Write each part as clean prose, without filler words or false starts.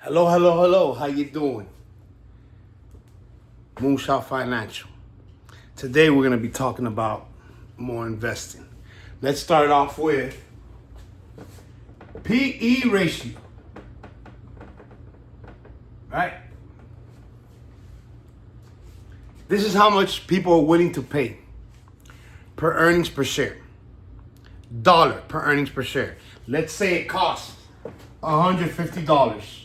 Hello, hello, hello. How you doing? Moonshot Financial. Today we're going to be talking about more investing. Let's start off with PE ratio. Right? This is how much people are willing to pay per earnings per share. Dollar per earnings per share. Let's say it costs $150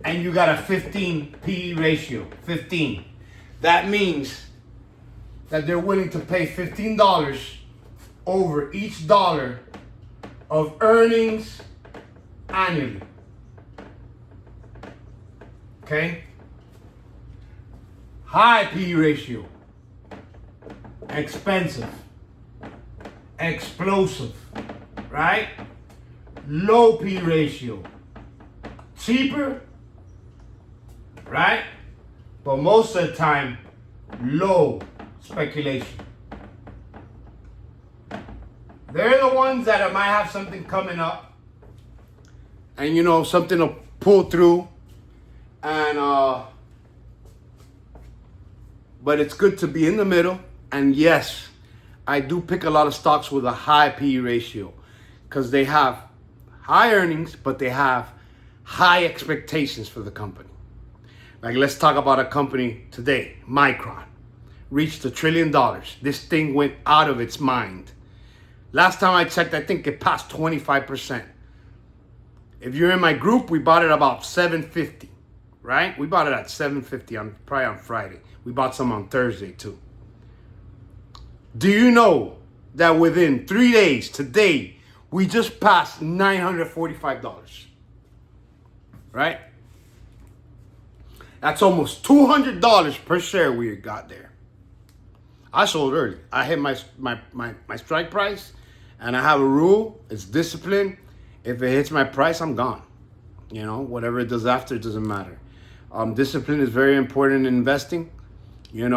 and you got a 15 PE ratio, 15. That means that they're willing to pay $15 over each dollar of earnings annually. Okay? High PE ratio. Expensive. Explosive. Right? Low PE ratio. Cheaper. Right? But most of the time, low speculation. They're the ones that might have something coming up and something to pull through and but it's good to be in the middle. And yes, I do pick a lot of stocks with a high PE ratio because they have high earnings, but they have high expectations for the company. Like, let's talk about a company today, Micron. Reached $1 trillion. This thing went out of its mind. Last time I checked, I think it passed 25%. If you're in my group, we bought it about $750, right? We bought it at $750 probably on Friday. We bought some on Thursday too. Do you know that within 3 days, today, we just passed $945, right? That's almost $200 per share we got there. I sold early. I hit my strike price, and I have a rule. It's discipline. If it hits my price, I'm gone. Whatever it does after, it doesn't matter. Discipline is very important in investing. Yeah,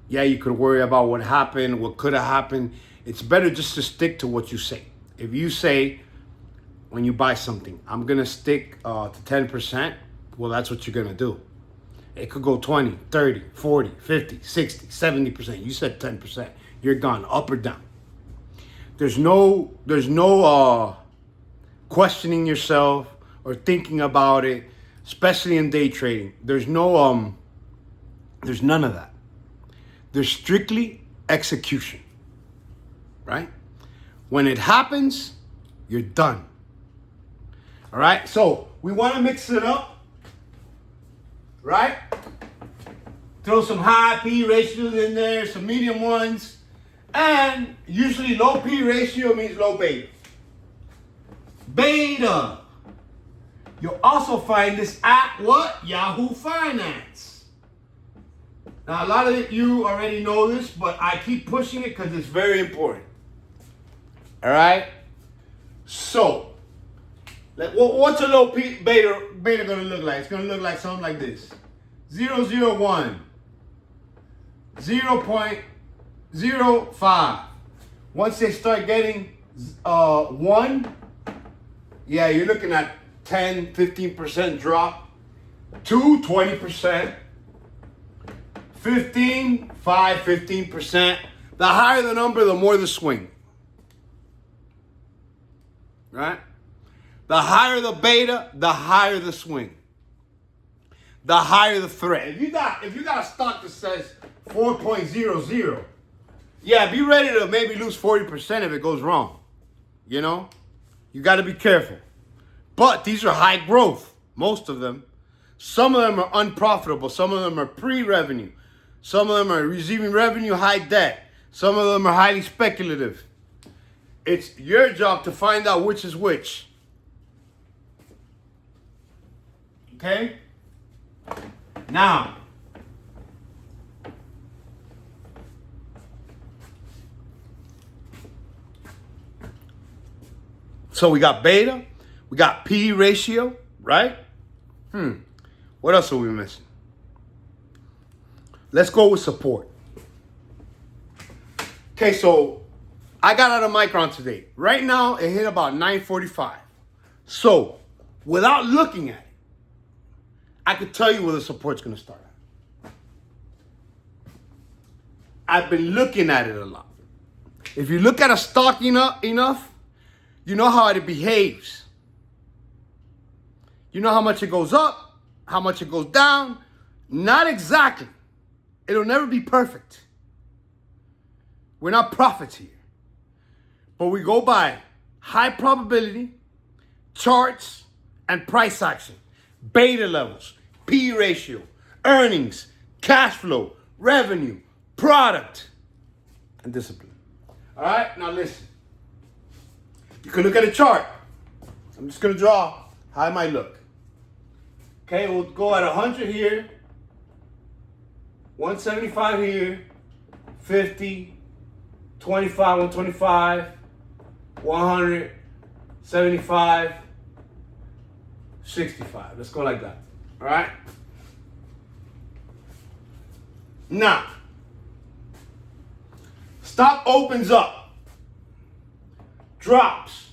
you could worry about what happened, what could have happened. It's better just to stick to what you say. If you say, when you buy something, I'm going to stick to 10%, well, that's what you're going to do. It could go 20, 30, 40, 50, 60, 70%. You said 10%. You're gone, up or down. There's no questioning yourself or thinking about it, especially in day trading. There's none of that. There's strictly execution, right? When it happens, you're done. All right? So we want to mix it up. Right? Throw some high P ratios in there, some medium ones, and usually low P ratio means low beta. Beta. You'll also find this at what? Yahoo Finance. Now, a lot of you already know this, but I keep pushing it because it's very important. All right? So, what's a low beta going to look like? It's going to look like something like this. 0.001, 0.05. Once they start getting 1, yeah, you're looking at 10, 15% drop. 2, 20%. 15%. The higher the number, the more the swing. Right? The higher the beta, the higher the swing. The higher the threat. If you got a stock that says 4.00, yeah, be ready to maybe lose 40% if it goes wrong. You got to be careful. But these are high growth, most of them. Some of them are unprofitable. Some of them are pre-revenue. Some of them are receiving revenue, high debt. Some of them are highly speculative. It's your job to find out which is which. Okay? Now, so we got beta, we got PE ratio, right? What else are we missing? Let's go with support. Okay, so I got out of Micron today. Right now, it hit about 945. So without looking at it, I could tell you where the support's going to start at. I've been looking at it a lot. If you look at a stock enough, you know how it behaves. You know how much it goes up, how much it goes down. Not exactly. It'll never be perfect. We're not prophets here. But we go by high probability, charts, and price action, beta levels, P ratio, earnings, cash flow, revenue, product, and discipline. All right, now listen. You can look at a chart. I'm just going to draw how it might look. Okay, we'll go at 100 here, 175 here, 50, 25, 125, 100, 75, 65. Let's go like that. All right? Now, stock opens up, drops.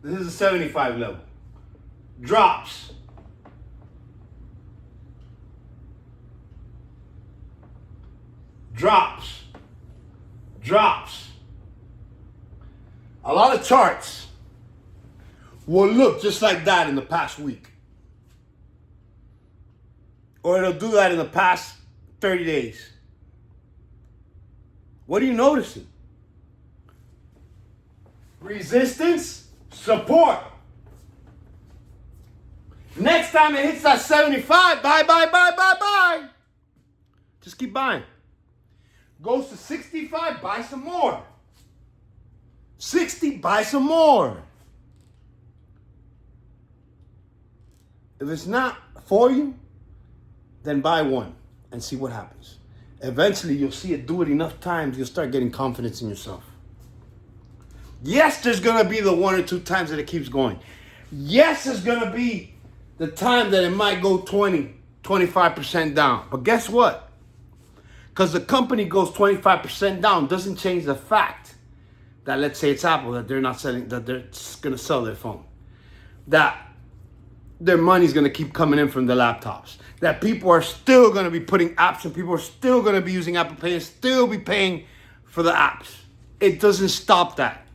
This is a 75 level. Drops. Drops. Drops. A lot of charts will look just like that in the past week. Or it'll do that in the past 30 days. What are you noticing? Resistance, support. Next time it hits that 75, buy. Just keep buying. Goes to 65, buy some more. 60, buy some more. If it's not for you, then buy one and see what happens. Eventually, you'll see it do it enough times, you'll start getting confidence in yourself. Yes, there's going to be the 1 or 2 times that it keeps going. Yes, there's going to be the time that it might go 20, 25% down. But guess what? Because the company goes 25% down doesn't change the fact that, let's say it's Apple, that they're not selling, that they're going to sell their phone. That their money's going to keep coming in from the laptops. That people are still going to be putting apps and people are still going to be using Apple Pay and still be paying for the apps. It doesn't stop that.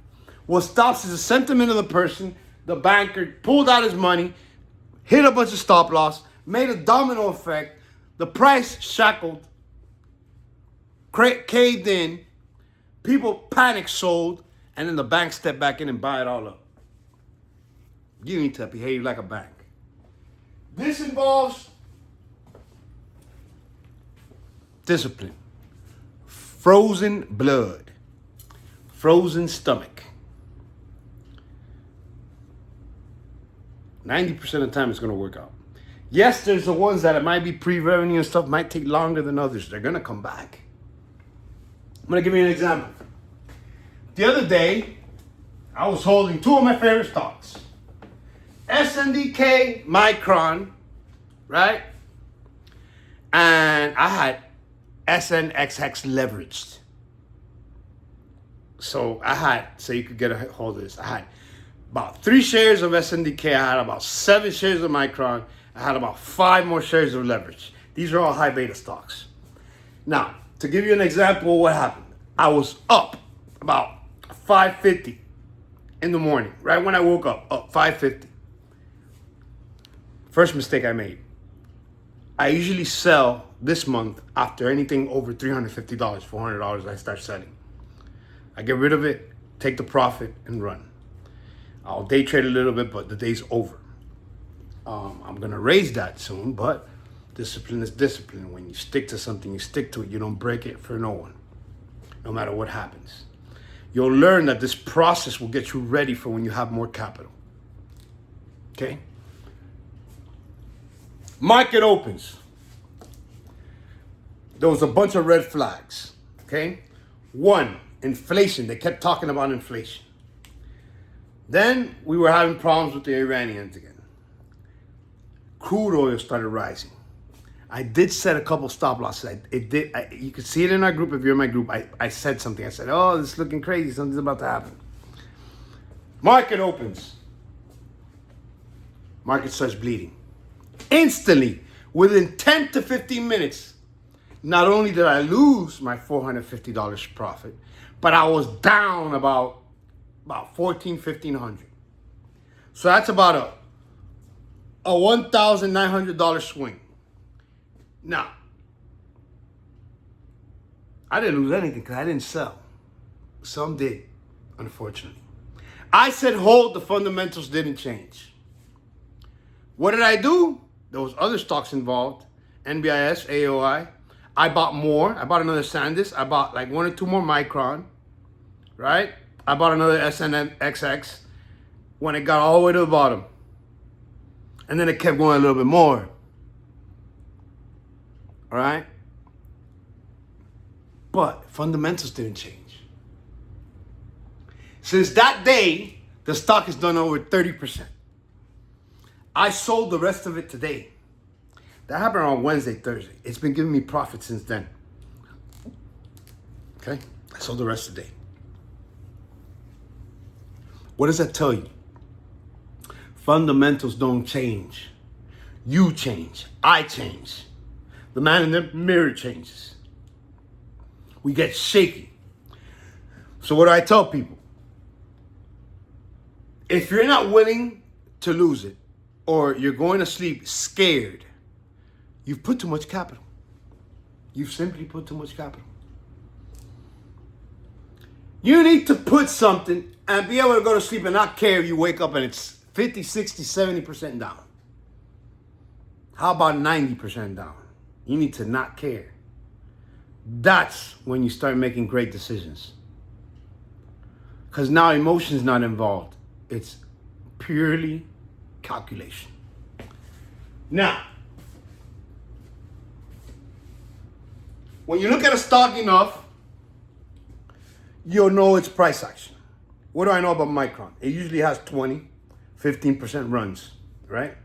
What stops is the sentiment of the person. The banker pulled out his money, hit a bunch of stop loss, made a domino effect. The price shackled, caved in, people panic sold, and then the bank stepped back in and buy it all up. You need to behave like a bank. This involves discipline, frozen blood, frozen stomach. 90% of the time it's going to work out. Yes, there's the ones that it might be pre-revenue and stuff, might take longer than others. They're going to come back. I'm going to give you an example. The other day, I was holding 2 of my favorite stocks. SNDK, Micron, right? And I had SNXX leveraged. So you could get a hold of this. I had about 3 shares of SNDK. I had about 7 shares of Micron. I had about 5 more shares of leverage. These are all high beta stocks. Now, to give you an example of what happened, I was up about 5:50 in the morning, right when I woke up 5:50. First mistake I made. I usually sell this month after anything over $350, $400, I start selling. I get rid of it, take the profit, and run. I'll day trade a little bit, but the day's over. I'm going to raise that soon, but discipline is discipline. When you stick to something, you stick to it. You don't break it for no one, no matter what happens. You'll learn that this process will get you ready for when you have more capital. Okay? Market opens. There was a bunch of red flags. Okay? 1, inflation. They kept talking about inflation. Then we were having problems with the Iranians again. Crude oil started rising. I did set a couple stop losses. You could see it in our group. If you're in my group, I said something. I said, oh, this is looking crazy. Something's about to happen. Market opens. market starts bleeding. Instantly, within 10 to 15 minutes, not only did I lose my $450 profit, but I was down about $1,400. So that's about a $1,900 swing. Now, I didn't lose anything because I didn't sell. Some did, unfortunately. I said hold, the fundamentals didn't change. What did I do? There was other stocks involved. NBIS, AOI. I bought more. I bought another SanDisk. I bought like 1 or 2 more Micron. Right? I bought another SNXX when it got all the way to the bottom. And then it kept going a little bit more. All right? But fundamentals didn't change. Since that day, the stock has done over 30%. I sold the rest of it today. That happened on Wednesday, Thursday. It's been giving me profit since then. Okay? I sold the rest today. What does that tell you? Fundamentals don't change. You change. I change. The man in the mirror changes. We get shaky. So what do I tell people? If you're not willing to lose it, or you're going to sleep scared, you've put too much capital. You've simply put too much capital. You need to put something and be able to go to sleep and not care if you wake up and it's 50, 60, 70% down. How about 90% down? You need to not care. That's when you start making great decisions. Because now emotion's not involved. It's purely calculation. Now, when you look at a stock enough, you'll know it's price action. What do I know about Micron? It usually has 20, 15% runs, right?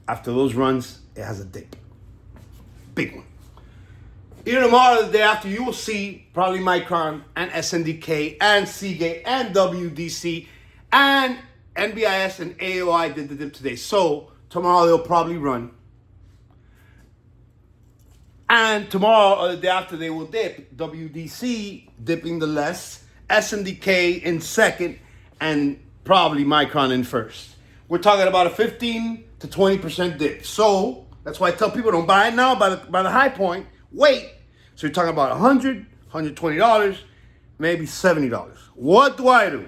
After those runs, it has a dip. Big one. Either tomorrow or the day after, you will see probably Micron and SNDK and Seagate and WDC and NBIS and AOI did the dip today. So tomorrow they'll probably run. And tomorrow or the day after they will dip. WDC dipping the less, SNDK in second, and probably Micron in first. We're talking about a 15 to 20% dip. So that's why I tell people don't buy it now by the high point. Wait. So you're talking about $100, $120, maybe $70. What do I do?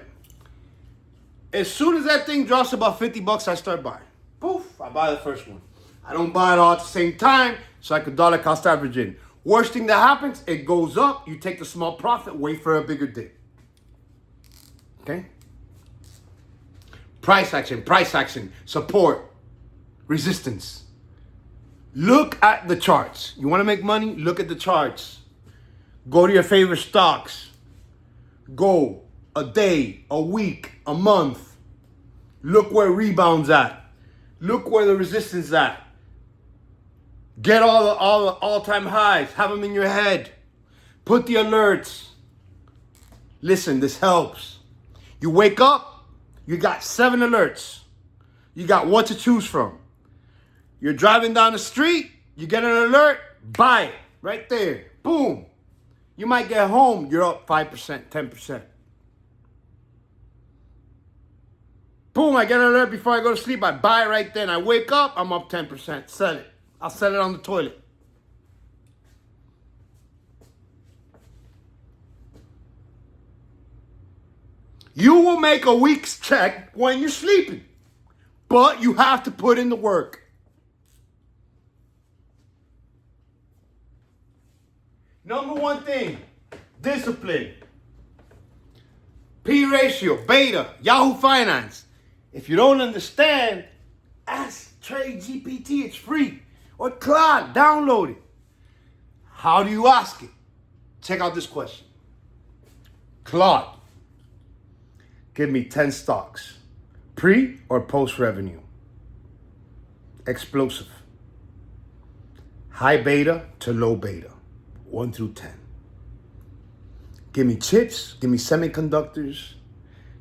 As soon as that thing drops about $50, I start buying. Poof, I buy the first one. I don't buy it all at the same time, so I could dollar cost average in. Worst thing that happens, it goes up, you take the small profit, wait for a bigger dip. Okay? Price action, support, resistance. Look at the charts. You want to make money? Look at the charts. Go to your favorite stocks. Go a day, a week, a month. Look where rebound's at. Look where the resistance is at. Get all the all-time highs. Have them in your head. Put the alerts. Listen, this helps. You wake up, you got 7 alerts. You got what to choose from. You're driving down the street, you get an alert, buy it. Right there. Boom. You might get home, you're up 5%, 10%. Boom, I get an alert before I go to sleep, I buy it right then. I wake up, I'm up 10%. Sell it. I'll sell it on the toilet. You will make a week's check when you're sleeping. But you have to put in the work. Number one thing, discipline. P ratio, beta, Yahoo Finance. If you don't understand, ask Trade GPT, it's free. Or Claude, download it. How do you ask it? Check out this question. Claude, give me 10 stocks. Pre or post revenue? Explosive. High beta to low beta. 1 through 10. Give me chips, give me semiconductors,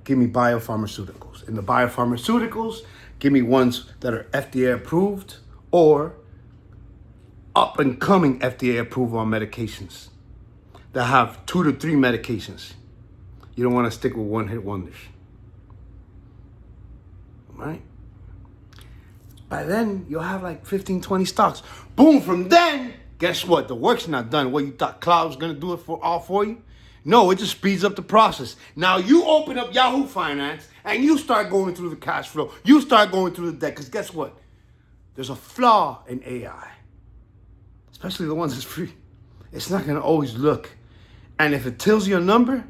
give me biopharmaceuticals. In the biopharmaceuticals, give me ones that are FDA approved or up and coming FDA approval on medications that have 2 to 3 medications. You don't want to stick with one-hit wonders. Right? By then, you'll have like 15, 20 stocks. Boom, from then, guess what? The work's not done. What, you thought Cloud was going to do it all for you? No, it just speeds up the process. Now you open up Yahoo Finance and you start going through the cash flow. You start going through the debt. Because guess what? There's a flaw in AI. Especially the ones that's free. It's not going to always look. And if it tells you a number,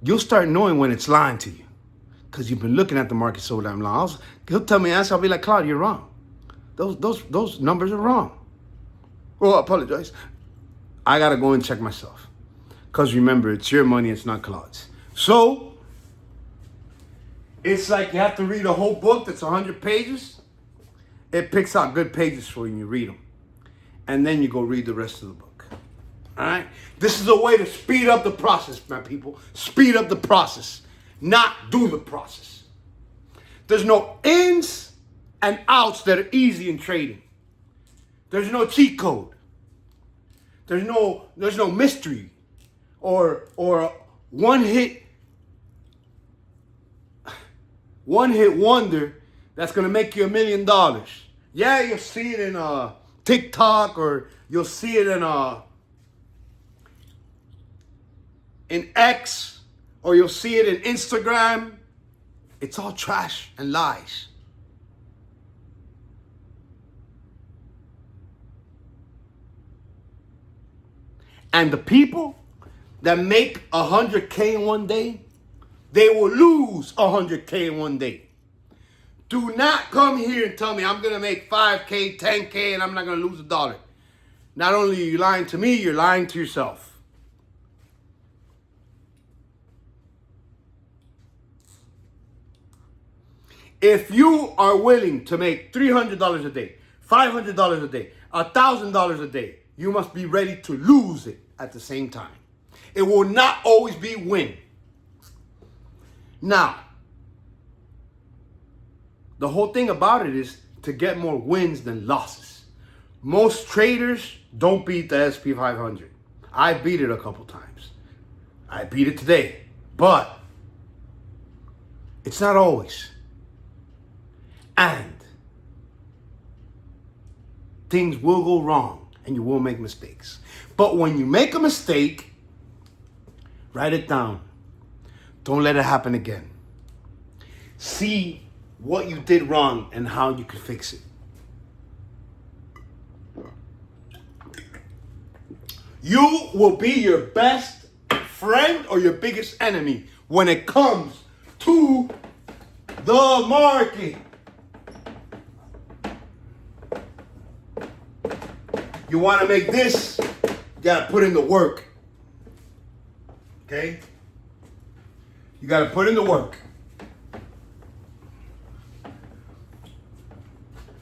you'll start knowing when it's lying to you. Because you've been looking at the market so damn long. He'll tell me answer, I'll be like, Claude, you're wrong. Those numbers are wrong. Well, I apologize. I got to go and check myself. Because remember, it's your money, it's not Claude's. So, it's like you have to read a whole book that's 100 pages. It picks out good pages for you and you read them. And then you go read the rest of the book. All right? This is a way to speed up the process, my people. Speed up the process, not do the process. There's no ins and outs that are easy in trading. There's no cheat code. There's no mystery or one hit wonder that's gonna make you $1 million. Yeah, you'll see it in TikTok, or you'll see it in X, or you'll see it in Instagram. It's all trash and lies. And the people that make 100K in one day, they will lose 100K in one day. Do not come here and tell me I'm going to make 5K, 10K, and I'm not going to lose $1. Not only are you lying to me, you're lying to yourself. If you are willing to make $300 a day, $500 a day, $1,000 a day, you must be ready to lose it at the same time. It will not always be win. Now, the whole thing about it is to get more wins than losses. Most traders don't beat the S&P 500. I beat it a couple times. I beat it today. But it's not always. And things will go wrong and you will make mistakes. But when you make a mistake, write it down. Don't let it happen again. See what you did wrong and how you can fix it. You will be your best friend or your biggest enemy when it comes to the market. You want to make this, you got to put in the work. Okay? You got to put in the work.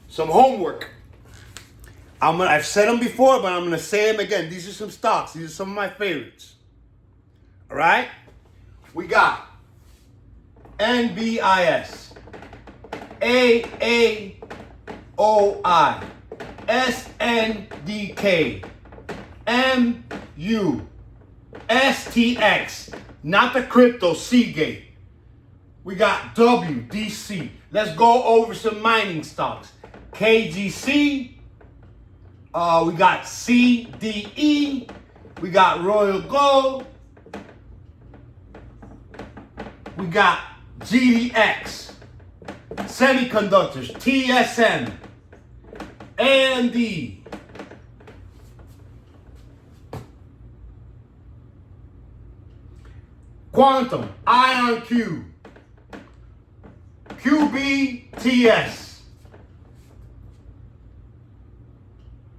Some homework. I've said them before, but I'm going to say them again. These are some stocks. These are some of my favorites. All right? We got NBIS, AAOI, SNDK, MU, STX, not the crypto, Seagate. We got WDC. Let's go over some mining stocks. KGC, we got CDE, we got Royal Gold, we got GDX, Semiconductors, TSM, AMD, Quantum, IonQ, QBTS.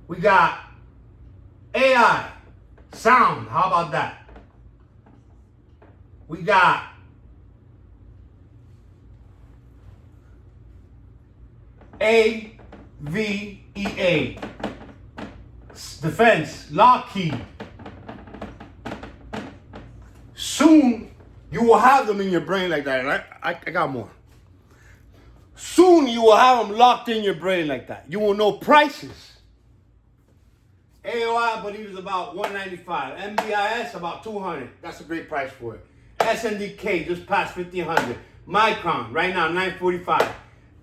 We got AI, sound, how about that? We got AVEA, Defense, Lockheed. Soon, You will have them in your brain like that. And I got more. Soon you will have them locked in your brain like that. You will know prices. AOI, I believe, is about $195. MBIS, about $200. That's a great price for it. SNDK, just past $1,500. Micron, right now, $945.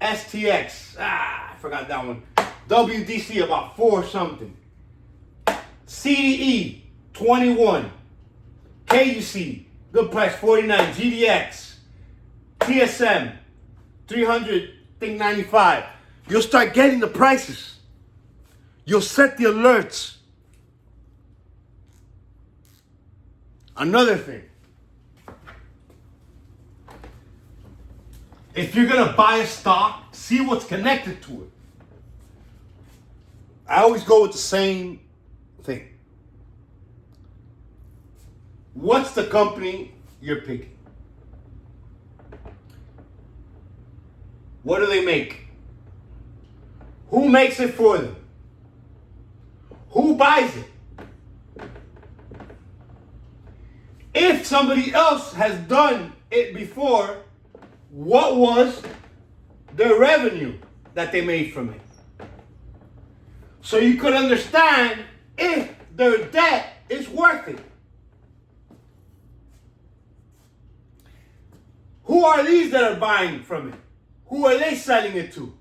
STX, I forgot that one. WDC, about $4 something. CDE, 21. KUC, good price, 49. GDX, TSM, 395. You'll start getting the prices. You'll set the alerts. Another thing. If you're going to buy a stock, see what's connected to it. I always go with the same thing. What's the company you're picking? What do they make? Who makes it for them? Who buys it? If somebody else has done it before, what was the revenue that they made from it? So you could understand if their debt is worth it. Who are these that are buying from it? Who are they selling it to?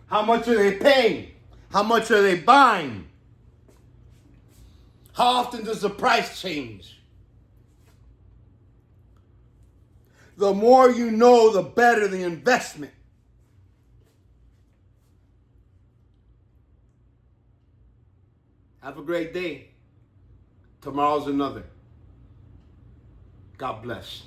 How much are they paying? How much are they buying? How often does the price change? The more you know, the better the investment. Have a great day. Tomorrow's another. God bless.